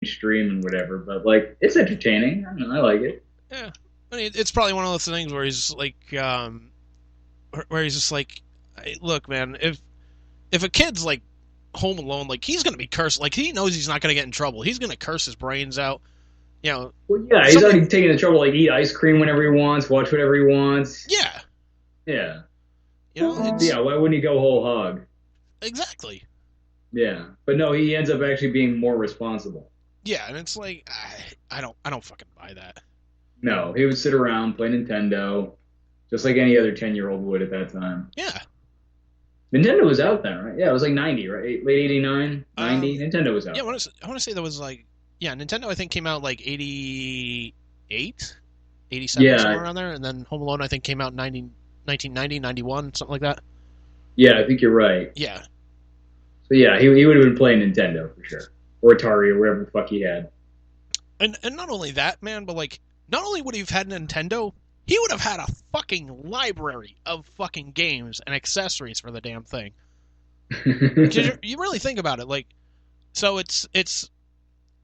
mainstream and whatever, but like it's entertaining. I don't know, I like it. Yeah, I mean, it's probably one of those things where he's like, where he's just like, hey, look, man, if a kid's like home alone, like he's gonna be cursed. Like he knows he's not gonna get in trouble. He's gonna curse his brains out. You know, Well, yeah, he's somebody. already taking the trouble like eat ice cream whenever he wants, watch whatever he wants. Yeah, Yeah. it's Yeah, why wouldn't he go whole hog? exactly. Yeah. But no, he ends up actually being more responsible. Yeah, and it's like I don't fucking buy that. No, he would sit around, play Nintendo, just like any other 10-year-old would at that time. Yeah. Nintendo was out then, right? Yeah, it was like 90, right? Late 89, 90. Um. Nintendo was Yeah. out I then. want to say there was like yeah, Nintendo I think came out like 88, 87 somewhere Yeah, around there, and then Home Alone I think came out in 1990, 91, something like that. yeah, I think you're right. Yeah. So yeah, he would have been playing Nintendo for sure. Or Atari or whatever the fuck he had. And not only that, man, but like not only would he have had Nintendo, he would have had a fucking library of fucking games and accessories for the damn thing. Because you really think about it, like so it's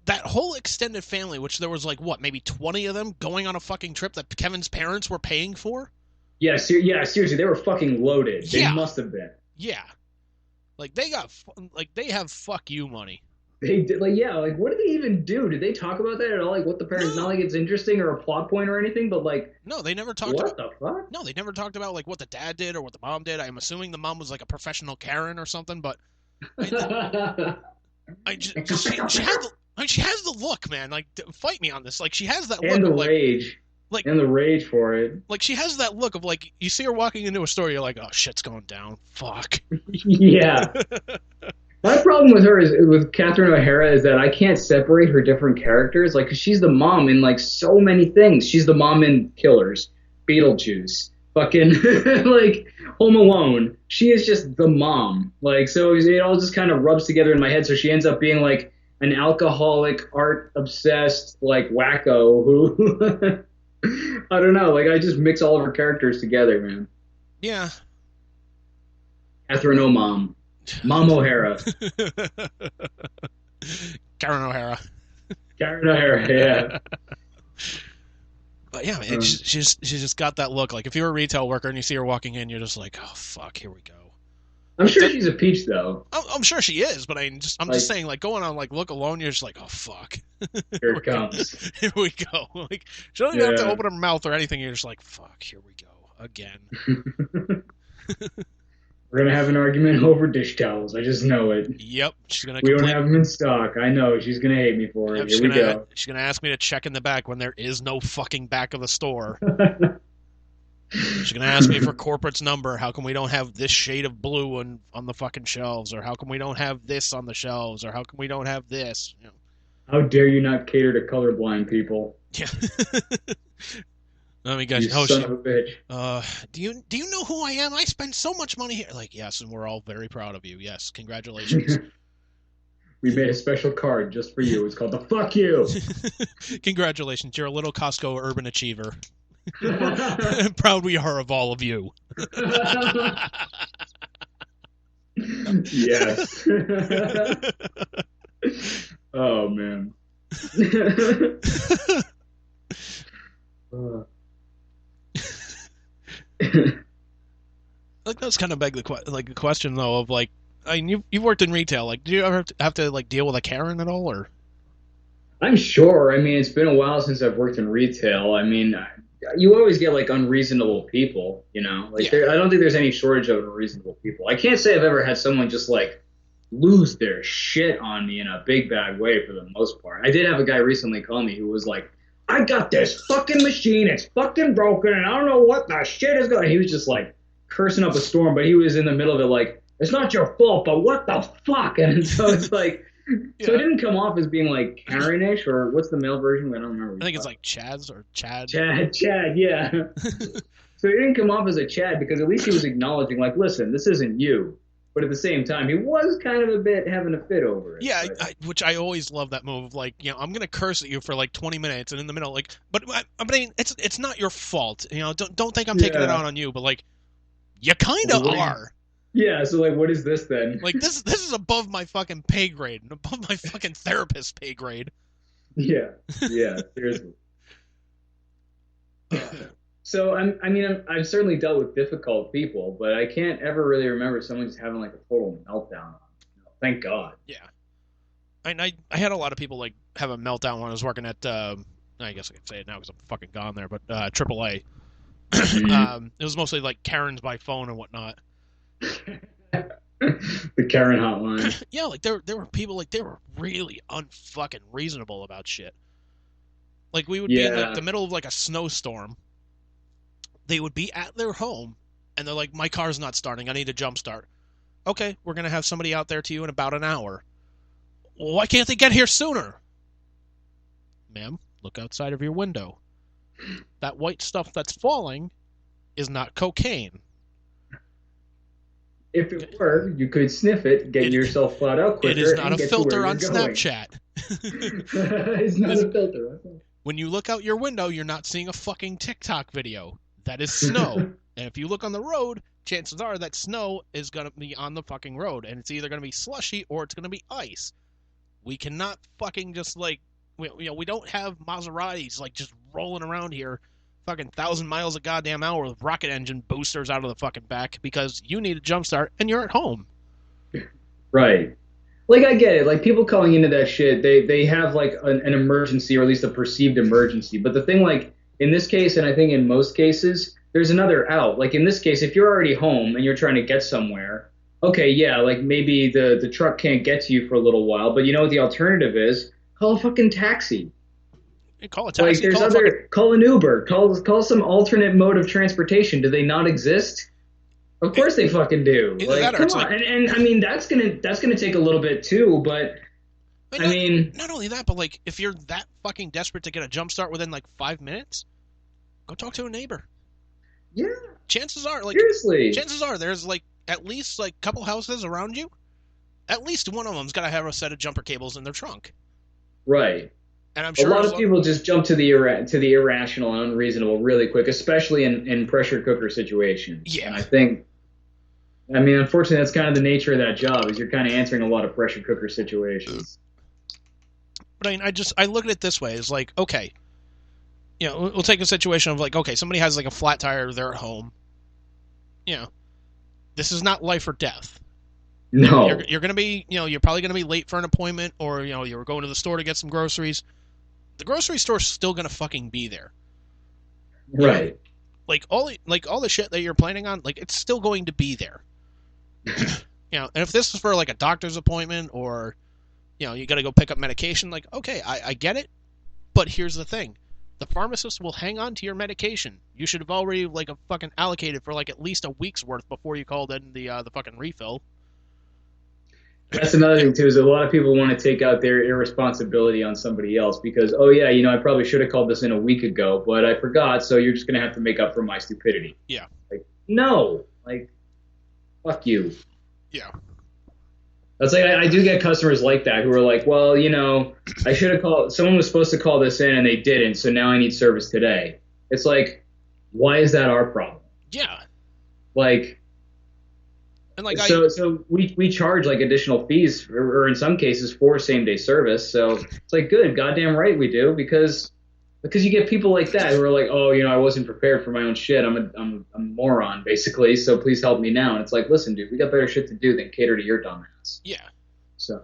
that whole extended family, which there was like what, maybe 20 of them going on a fucking trip that Kevin's parents were paying for. Yeah, seriously, they were fucking loaded. They Yeah, must have been. yeah. Like they got like they have fuck you money. They did like yeah, like what did they even do? Did they talk about that at all? Like what the parents? Not No, like it's interesting or a plot point or anything, but like no, they never talked about. what the fuck? No, they never talked about like what the dad did or what the mom did. I'm assuming the mom was like a professional Karen or something, but I mean, I just she had the, I mean, she has the look, man. Like fight me on this. Like she has that and look the of like rage like and the rage for it. like she has that look of like you see her walking into a store, you're like, oh shit's going down. Fuck. Yeah. My problem with her is with Catherine O'Hara is that I can't separate her different characters. Like, 'cause she's the mom in like so many things. She's the mom in Killers, Beetlejuice, fucking like Home Alone. She is just the mom. Like, so it all just kind of rubs together in my head. So she ends up being like an alcoholic, art obsessed, like wacko who I don't know. Like, I just mix all of her characters together, man. Yeah. Catherine O'Mom, Mom O'Hara, Karen O'Hara. Karen O'Hara. Yeah. But yeah, man, Um, she's just got that look. Like if you're a retail worker and you see her walking in, you're just like, oh fuck, here we go. I'm Like sure that, she's a peach though. I'm sure she is, but I'm just Like saying, like going on like look alone, you're just like, oh fuck, here here it we go, comes. here we go. Like she doesn't even have to Yeah. open her mouth or anything. You're just like, fuck, here we go again. We're gonna have an argument over dish towels. I just know it. Yep, she's gonna We don't complain. have them in stock. I know. She's gonna hate me for it. Yep, Here we go. she's gonna ask me to check in the back when there is no fucking back of the store. She's gonna ask me for corporate's number. How come we don't have this shade of blue on the fucking shelves? Or how come we don't have this on the shelves? Or how come we don't have this? You know. How dare you not cater to colorblind people? Yeah. I mean, guys, You son of a bitch. do you know who I am? I spend so much money here. Like, yes, and we're all very proud of you. Yes, congratulations. We made a special card just for you. It's called the fuck you. Congratulations, you're a little Costco urban achiever. Proud we are of all of you. Yes. Oh man. Uh, Like that's kind of beg the question though of like, I mean, you've worked in retail. Like, do you ever have to like deal with a Karen at all, or I'm sure. I mean, it's been a while since I've worked in retail. I mean, you always get like unreasonable people, you know? Like yeah, there, I don't think there's any shortage of unreasonable people. I can't say I've ever had someone just like lose their shit on me in a big bad way for the most part. I did have a guy recently call me who was like, "I got this fucking machine. It's fucking broken, and I don't know what the shit is going." He was just like cursing up a storm, but he was in the middle of it like, "It's not your fault, but what the fuck?" And so it's like, so it yeah. didn't come off as being like Karen-ish, or what's the male version? I don't remember. I think it's like Chaz or Chad. Chad, yeah. So it didn't come off as a Chad because at least he was acknowledging, like, listen, this isn't you. But at the same time, he was kind of a bit having a fit over it. Yeah, But which I always love that move. Like, you know, I'm gonna curse at you for like 20 minutes, and in the middle, like, but I mean, it's not your fault. You know, don't think I'm taking it yeah, out on you, but like, you kind well, of are. yeah. So like, what is this then? Like, this is above my fucking pay grade and above my fucking therapist pay grade. Yeah, yeah, seriously. So I've certainly dealt with difficult people, but I can't ever really remember someone just having like a total meltdown. Thank God. Yeah. I had a lot of people like have a meltdown when I was working at I guess I can say it now because I'm fucking gone there, but AAA. Mhm. It was mostly like Karens by phone and whatnot. The Karen hotline. Yeah, like there were people like they were really unfucking reasonable about shit. Like we would be in like the Yeah. middle of like a snowstorm. They would be at their home and they're like, my car's not starting. I need a jump start. Okay, we're gonna have somebody out there to you in about an hour. Well, why can't they get here sooner? Ma'am, look outside of your window. That white stuff that's falling is not cocaine. If it were, you could sniff it, get It yourself plowed out it quicker, is not and a get to where filter you're on going. Snapchat. It's not a filter. When you look out your window, you're not seeing a fucking TikTok video. That is snow. And if you look on the road, chances are that snow is going to be on the fucking road. And it's either going to be slushy or it's going to be ice. We cannot fucking just like, we don't have Maseratis like just rolling around here fucking 1,000 miles a goddamn hour with rocket engine boosters out of the fucking back because you need a jump start and you're at home. Right. Like I get it. Like people calling into that shit, they have like an emergency or at least a perceived emergency. But the thing, like in this case, and I think in most cases, there's another out. Like in this case, if you're already home and you're trying to get somewhere, okay, yeah, like maybe the truck can't get to you for a little while. But you know what the alternative is? Call a fucking taxi. Call a Like taxi, there's call a fucking. call an Uber, call some alternate mode of transportation. Do they not exist? Of course they fucking do. Either Like, that or come it's on. like. And I mean that's gonna take a little bit too, but I I mean, mean, not only that, but like if you're that fucking desperate to get a jump start within like 5 minutes, go talk to a neighbor. yeah, seriously. Chances are there's like at least like a couple houses around you. At least one of them's got to have a set of jumper cables in their trunk. Right. And I'm A sure lot as of long, people just jump to the irrational and unreasonable really quick, especially in pressure cooker situations. yeah. And I mean, unfortunately, that's kind of the nature of that job is you're kind of answering a lot of pressure cooker situations. But I look at it this way: is like okay, we'll take a situation of like okay, somebody has like a flat tire, they're at home. You know, this is not life or death. No. You're gonna be you're probably gonna be late for an appointment, or you're going to the store to get some groceries. The grocery store's still gonna fucking be there. You know, Right. like all the shit that you're planning on, like it's still going to be there. And if this is for like a doctor's appointment or you got to go pick up medication, like okay, I get it, but here's the thing: the pharmacist will hang on to your medication. You should have already like a fucking allocated for like at least a week's worth before you called in the fucking refill. That's another thing too is a lot of people want to take out their irresponsibility on somebody else because oh yeah, I probably should have called this in a week ago, but I forgot, so you're just gonna have to make up for my stupidity. Yeah, Like no, like fuck you. yeah, That's like I do get customers like that who are like, well, I should have called. Someone was supposed to call this in and they didn't, so now I need service today. It's like, why is that our problem? yeah. Like, And like so we charge like additional fees, or in some cases for same day service. So it's like, good, goddamn right we do because you get people like that who are like, oh, I wasn't prepared for my own shit. I'm a moron basically. So please help me now. And it's like, listen, dude, we got better shit to do than cater to your dumbass. yeah. So.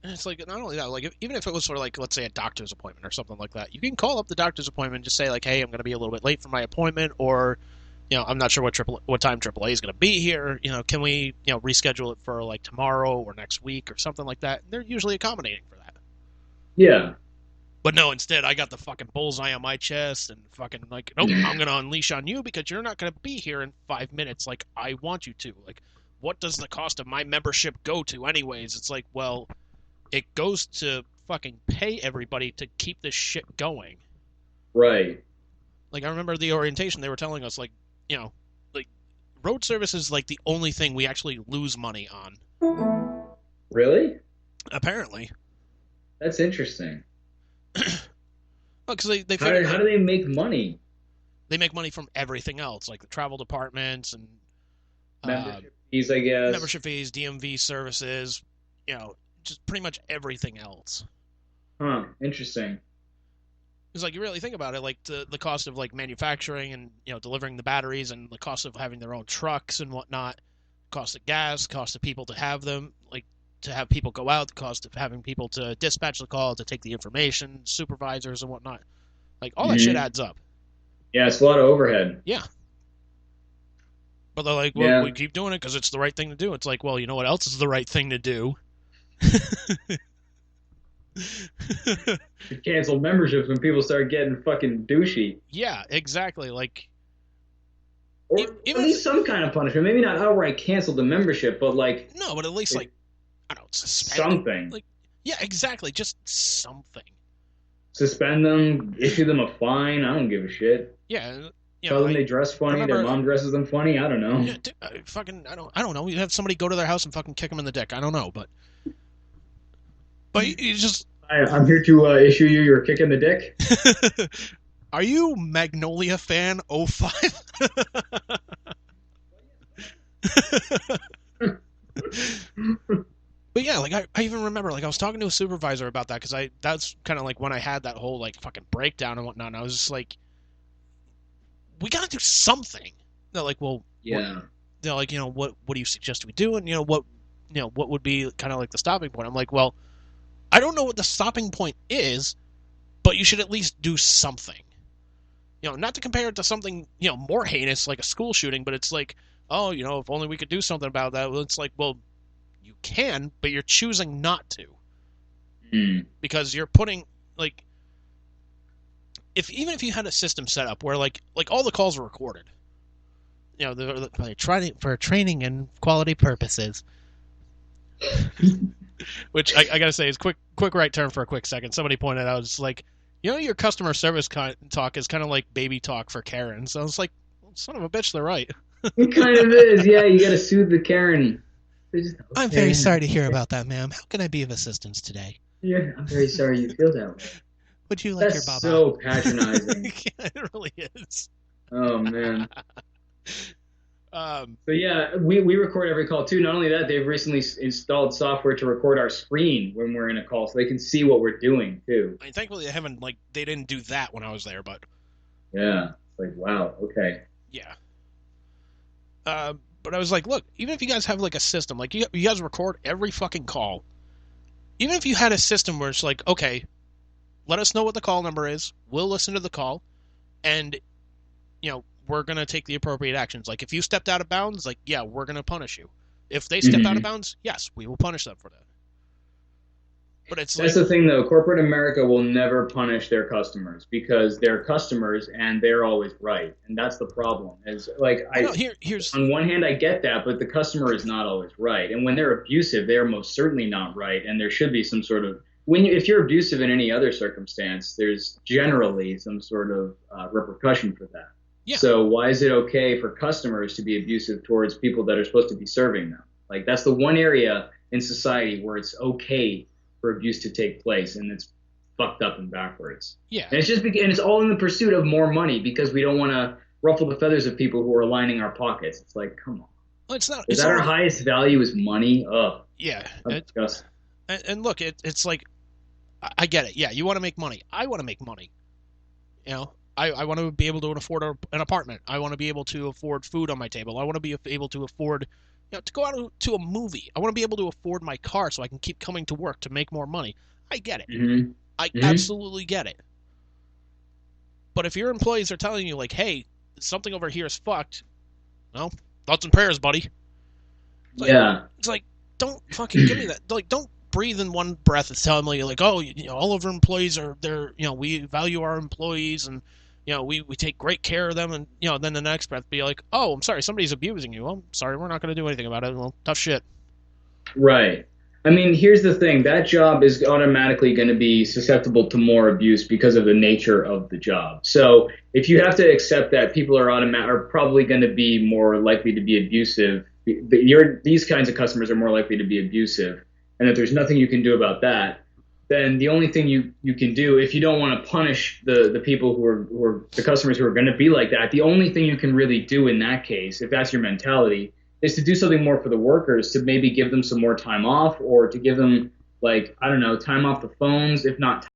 And it's like not only that, like even if it was for like let's say a doctor's appointment or something like that, you can call up the doctor's appointment and just say like, hey, I'm going to be a little bit late for my appointment, or I'm not sure what time AAA is going to be here. Can we reschedule it for like tomorrow or next week or something like that? And they're usually accommodating for that. Yeah. But no, instead I got the fucking bullseye on my chest and fucking like, nope, I'm going to unleash on you because you're not going to be here in 5 minutes like I want you to. Like, what does the cost of my membership go to anyways? It's like, well, it goes to fucking pay everybody to keep this shit going. Right. Like, I remember the orientation, they were telling us, like, like, road service is, like, the only thing we actually lose money on. Really? Apparently. That's interesting. Well, because they How do they make money? They make money from everything else, like the travel departments and Membership fees, I guess. membership fees, DMV services, just pretty much everything else. Huh. Interesting. It's like you really think about it, like the cost of like manufacturing and delivering the batteries, and the cost of having their own trucks and whatnot, cost of gas, cost of people to have them, like to have people go out, the cost of having people to dispatch the call, to take the information, supervisors and whatnot. Like all that shit Hmm. adds up. Yeah, it's a lot of overhead. Yeah. But they're like, well, we Yeah. keep doing it because it's the right thing to do. It's like, well, you know what else is the right thing to do? To cancel memberships when people start getting fucking douchey. Yeah, exactly. Like, Or at even if least some kind of punishment. Maybe not outright cancel the membership, but like no, but at least it, like I don't know, suspend it. something. Like, yeah, exactly. Just something. Suspend them, issue them a fine. I don't give a shit. Yeah, Tell them I they dress funny. Their remember. mom dresses them funny. I don't know. Yeah, fucking. I don't know. You have somebody go to their house and fucking kick them in the dick. I don't know, but you just. I'm here to issue you your kick in the dick. Are you Magnolia fan 05? But yeah, like I even remember, like I was talking to a supervisor about that because that's kind of like when I had that whole like fucking breakdown and whatnot. And I was just like, we gotta do something. They're like, well, Yeah. they're like, what do you suggest we do? And what would be kind of like the stopping point? I'm like, well, I don't know what the stopping point is, but you should at least do something. Not to compare it to something more heinous like a school shooting, but it's like, oh, if only we could do something about that. Well, it's like, well, you can, but you're choosing not to. Mm. Because you're putting like even if you had a system set up where like all the calls were recorded, they're trying for training and quality purposes. Which I gotta say is quick right turn for a quick second. Somebody pointed out, it's like, your customer service talk is kind of like baby talk for Karen. So it's like, well, son of a bitch, they're right. It kind of is. Yeah, you got to soothe the Karen. Just, okay. I'm very sorry to hear about that, ma'am. How can I be of assistance today? Yeah, I'm very sorry you feel that way. Would you like That's your baba? so patronizing. Yeah, it really is. Oh man. Um, So yeah, we record every call too. Not only that, they've recently installed software to record our screen when we're in a call, so they can see what we're doing too. I mean, thankfully they didn't do that when I was there, but Yeah, it's like wow, okay. yeah. But I was like, look, even if you guys have like a system, like you guys record every fucking call, even if you had a system where it's like, okay, let us know what the call number is, we'll listen to the call, and we're gonna take the appropriate actions. Like if you stepped out of bounds, like yeah, we're gonna punish you. If they step out of bounds, yes, we will punish them for that. But it's That's like, the thing though, corporate America will never punish their customers because they're customers and they're always right. And that's the problem. Is like here's on one hand I get that, but the customer is not always right. And when they're abusive, they are most certainly not right. And there should be some sort of if you're abusive in any other circumstance, there's generally some sort of repercussion for that. yeah. So why is it okay for customers to be abusive towards people that are supposed to be serving them? Like that's the one area in society where it's okay for abuse to take place, and it's fucked up and backwards. Yeah. And it's all in the pursuit of more money because we don't want to ruffle the feathers of people who are lining our pockets. It's like, come on. Well, it's not. Is that our highest value is money? Ugh. Yeah. And look, it's like, I get it. Yeah, you want to make money. I want to make money. I want to be able to afford an apartment. I want to be able to afford food on my table. I want to be able to afford to go out to a movie. I want to be able to afford my car so I can keep coming to work to make more money. I get it. Mm-hmm. I absolutely get it. But if your employees are telling you, like, hey, something over here is fucked, well, thoughts and prayers, buddy. It's like, don't fucking give me that. Like, don't breathe in one breath and tell me, like, oh, all of our employees are there, we value our employees and, we take great care of them, and then the next breath be like, oh, I'm sorry, somebody's abusing you. Well, I'm sorry, we're not going to do anything about it. Well, tough shit. Right. I mean, here's the thing. That job is automatically going to be susceptible to more abuse because of the nature of the job. So if you have to accept that people are probably going to be more likely to be abusive, these kinds of customers are more likely to be abusive, and that there's nothing you can do about that, then the only thing you can do, if you don't want to punish the people who are the customers who are going to be like that, the only thing you can really do in that case, if that's your mentality, is to do something more for the workers, to maybe give them some more time off, or to give them like I don't know, time off the phones, if not